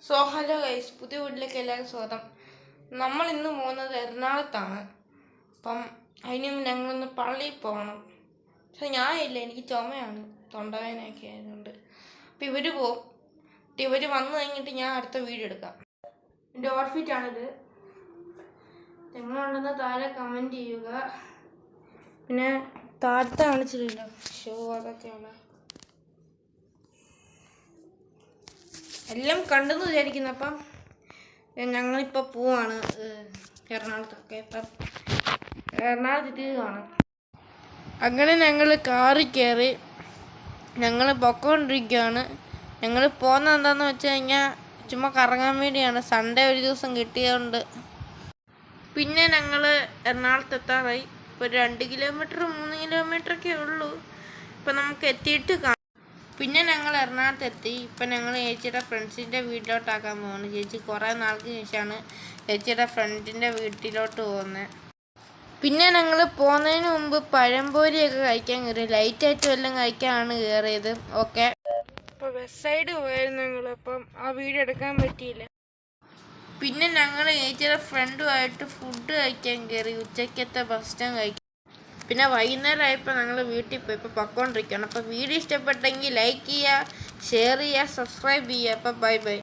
So hello guys, പുതിയ വീട്ടിലേക്ക് എല്ലാവർക്കും സ്വാഗതം. നമ്മൾ ഇന്ന് പോകുന്നത് എറണാകുളത്താണ്. അപ്പം അതിന് ഞങ്ങളൊന്ന് പള്ളിയിൽ പോകണം. പക്ഷെ ഞാനില്ല, എനിക്ക് ചുമയാണ്, തൊണ്ടവേദനയൊക്കെ ആയതുകൊണ്ട്. അപ്പം ഇവർ പോവും. ഇവർ വന്നു കഴിഞ്ഞിട്ട് ഞാൻ അടുത്ത വീഡിയോ എടുക്കാം. എൻ്റെ ഔട്ട്ഫിറ്റാണിത്. എങ്ങനെയുണ്ടെന്ന് താഴെ കമൻറ്റ് ചെയ്യുക. പിന്നെ താഴത്തെ കാണിച്ചില്ലല്ലോ, ഷോ അതൊക്കെയാണ്. എല്ലാം കണ്ടെന്ന് വിചാരിക്കുന്നു. അപ്പം ഞങ്ങളിപ്പോൾ പോവാണ് എറണാകുളത്തൊക്കെ. ഇപ്പം എറണാകുളത്ത് കാണാം. അങ്ങനെ ഞങ്ങൾ കാറിൽ കയറി ഞങ്ങൾ പൊക്കോണ്ടിരിക്കുകയാണ്. ഞങ്ങൾ പോകുന്നത് എന്താണെന്ന് വെച്ച് കഴിഞ്ഞാൽ ചുമ്മാ കറങ്ങാൻ വേണ്ടിയാണ്. സൺഡേ ഒരു ദിവസം കിട്ടിയതുകൊണ്ട്. പിന്നെ ഞങ്ങൾ എറണാകുളത്ത് എത്താറായി. ഇപ്പോൾ 2 കിലോമീറ്റർ 3 കിലോമീറ്ററൊക്കെ ഉള്ളൂ. ഇപ്പം നമുക്ക് എത്തിയിട്ട് കാണാം. പിന്നെ ഞങ്ങൾ എറണാകുളത്ത് എത്തി. ഇപ്പം ഞങ്ങൾ ചേച്ചിയുടെ ഫ്രണ്ട്സിൻ്റെ വീട്ടിലോട്ടാക്കാൻ പോകുന്നു. ചേച്ചി കുറേ നാൾക്ക് ശേഷമാണ് ചേച്ചിയുടെ ഫ്രണ്ടിൻ്റെ വീട്ടിലോട്ട് പോകുന്നത്. പിന്നെ ഞങ്ങൾ പോകുന്നതിന് മുമ്പ് പഴംപൊരിയൊക്കെ കഴിക്കാൻ കയറി. ലൈറ്റായിട്ട് വല്ലതും കഴിക്കാനാണ് കയറിയത്. ഓക്കെ, ഇപ്പോൾ വെസ്റ്റ് സൈഡ് പോയായിരുന്നു ഞങ്ങൾ. അപ്പം ആ വീഡിയോ എടുക്കാൻ പറ്റിയില്ല. പിന്നെ ഞങ്ങൾ ചേച്ചിയുടെ ഫ്രണ്ടുമായിട്ട് ഫുഡ് കഴിക്കാൻ കയറി. ഉച്ചയ്ക്കത്തെ ഭക്ഷണം കഴിക്കാൻ. പിന്നെ വൈകുന്നേരമായപ്പോൾ ഞങ്ങൾ വീട്ടിൽ പോയി. ഇപ്പോൾ പൊക്കോണ്ടിരിക്കുകയാണ്. അപ്പോൾ വീഡിയോ ഇഷ്ടപ്പെട്ടെങ്കിൽ ലൈക്ക് ചെയ്യുക, ഷെയർ ചെയ്യുക, സബ്സ്ക്രൈബ് ചെയ്യുക. അപ്പോൾ ബൈ ബൈ.